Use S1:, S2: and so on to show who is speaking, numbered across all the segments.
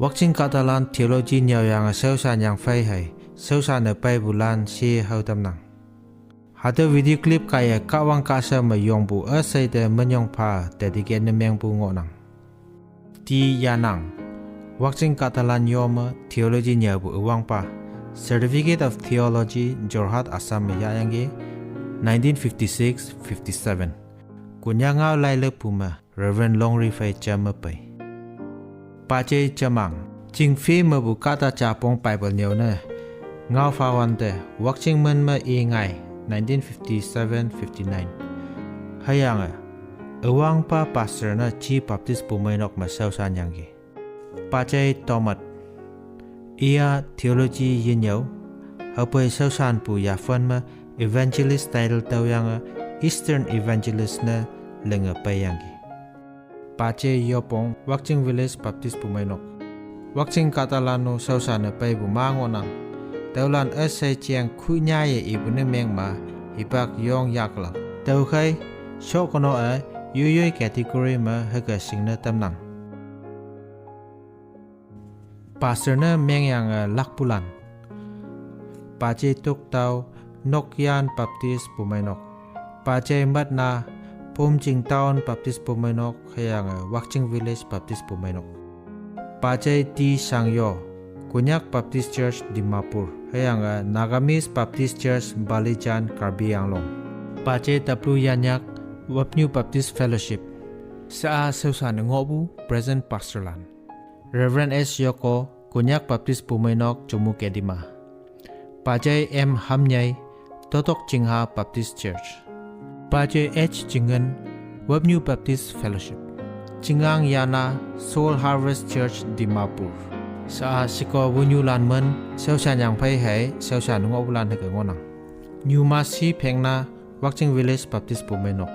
S1: Wakching Catalan theology nhiều yang seusa yang phai hai seusa ne pai bulan si hau tam nang. Hada video clip kaya kawang kasa mayong bu asai de menyong pa dedigen ne meng bu ngonang. Ti yanang. Wakching Catalan yoma theology nhiều bu uwang pa. Certificate of Theology Jorhat Assam Yayange 1956-57. Kunya ngau lai le puma Reverend Longri Fai chama pai. Pache chamang jing fi ma bu kata chapong Bible nhiều ne ngau fa wan de wakching man ma e ngai 1957-59 hayang awang pa pastor na chi baptist pumainok ma sau san yang ge pache tomat ia theology yin yo hapai sau san pu ya fan ma evangelist title tau yang eastern evangelist na lenga pa yang ge pache yopong wakching village baptist pumainok wakching Catalano sausana pai bu mangonang taulan asai chiang khunya ye ibune mengma ibak yong yakla tau khai shokono a yuyoi category ma haga singna tamnang pastor na mengyang lakpulan pache tuk tau nokyan baptist pumainok pache matna Pumjing Town Baptist Pumainok hayang Wakching Village Baptist Pumainok. Pacay Di Sangyo Kunyak Baptist Church Dimapur hayang Nagamis Baptist Church Balijan Karbi Anglong. Pacay Taplu Yanyak Wapnew Baptist Fellowship Sa Susan Ngobu Present Pastorland. Reverend S. Yoko Kunyak Baptist Pumainok Jumu Kedima. Pacay M. Hamnyay Totok Jingha Baptist Church. Pache H. Jingan Wapnew Baptist Fellowship Jingang Yana Soul Harvest Church Dimapur Sa Siko Wunyu Lanman Sausan Yang Pai Hai Sausan Ngobulan Heke Ngonang New Masi Pengna Wakching Village Baptist Pumainok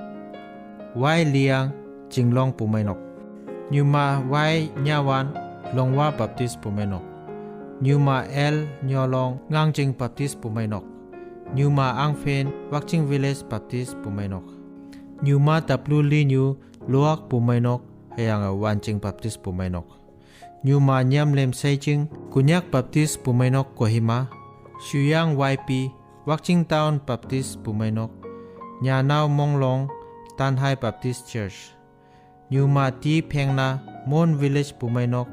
S1: Wai Liang Jinglong Pumainok New Ma Wai Nyawan Longwa Baptist Pumainok New Ma El Nyolong Ngangjing Baptist Pumainok Nyuma Angfen Wakching Village Baptist Pumainok Nyuma Taplu Linyu Luak Pumainok hayang Wanching Baptist Pumainok Nyuma Nyamlem Saiching Kunyak Baptist Pumainok Kohima Shuyang YP Wakching Town Baptist Pumainok Nyanao Monglong Tanhai Baptist Church Nyuma Ti Pengna Mon Village Pumainok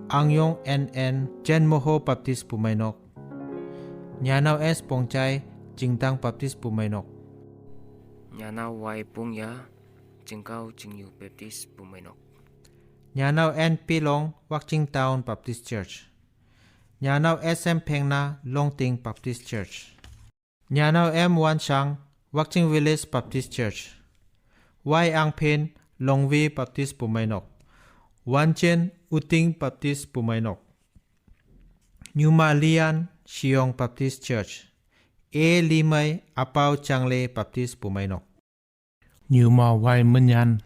S1: Angyong NN Jenmoho Baptist Pumainok Nyanao S. Pongchai Jingtang Baptist Pumainok
S2: Nyanao Y. Pungya Jingkau Jingyu Baptist Pumainok
S1: Nyanao N. Pilong Wakching Town Baptist Church Nyanao S. M. Pengna Longting Baptist Church Nyanao M. Wanshang Wakching Village Baptist Church Y. Angpen Longvi Baptist Pumainok Wanchen Uting Baptist Pumainok Nyuma Lian Siong Baptist Church E. Limay Apau Changle Baptist Pumainok Nyuma Wai Menyan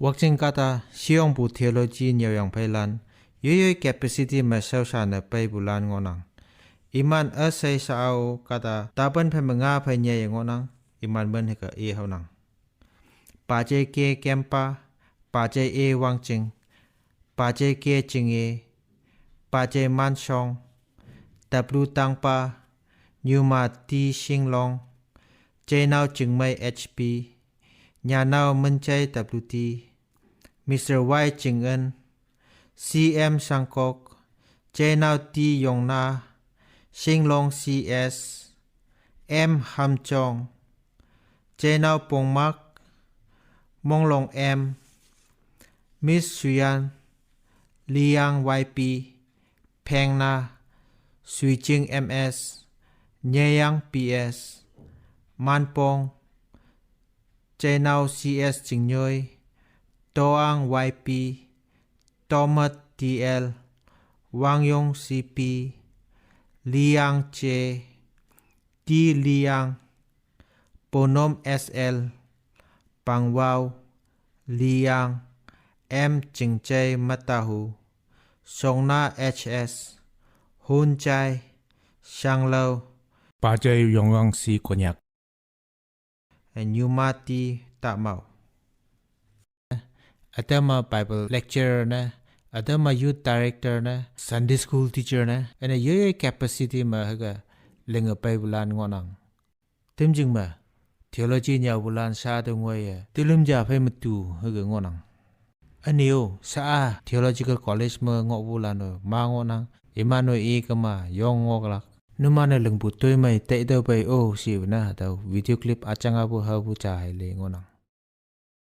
S1: Wakching Kata Siong Bu Theology Nyawang Pailan Yoyoy Capacity Masau Sana Pai Bulan Ngonang Iman Asay Sao Kata Taban Pemanga Panya Ngonang Iman Ben Heka E Honang Pace Ke Kempa Pace E Wangching Pace Ke Chinge Pace Mansong Taplu Tangpa Nyuma Ti Shinglong Jainao Jingmai HP Nyanao Mencai Taplu Ti Mr. Y Jingen CM Sangkok Jainao Ti Yongna Shinglong CS M Hamchong Jainao Pongmak Monglong M Miss Suyan Liang YP Pengna Suijing MS Nyayang PS Manpong Jainao CS Jingyoy Toang YP Tomat DL Wangyong CP Liang J Di Liang Ponom SL Pangwao Liang M Jingjay Matahu Songna HS Hunjai Shanglo
S3: Pacay Yongang Si Konyak
S1: and Nyumati Tamau ada ma Bible lecturer na, ada ma youth director na, Sunday school teacher na, ane ye capacity ma haga lenga pai bulan ngonang. Temjing ma theology nya bulan sa de ngoye tilum ja phai matu haga ngonang. Aneo sa theological college ma ngo bulan no ma ngonang imano e kama yong ngoglak. Numana lengbu toy mai tai da bai o si na da video clip achanga bu ha bu cha hai le ngonang.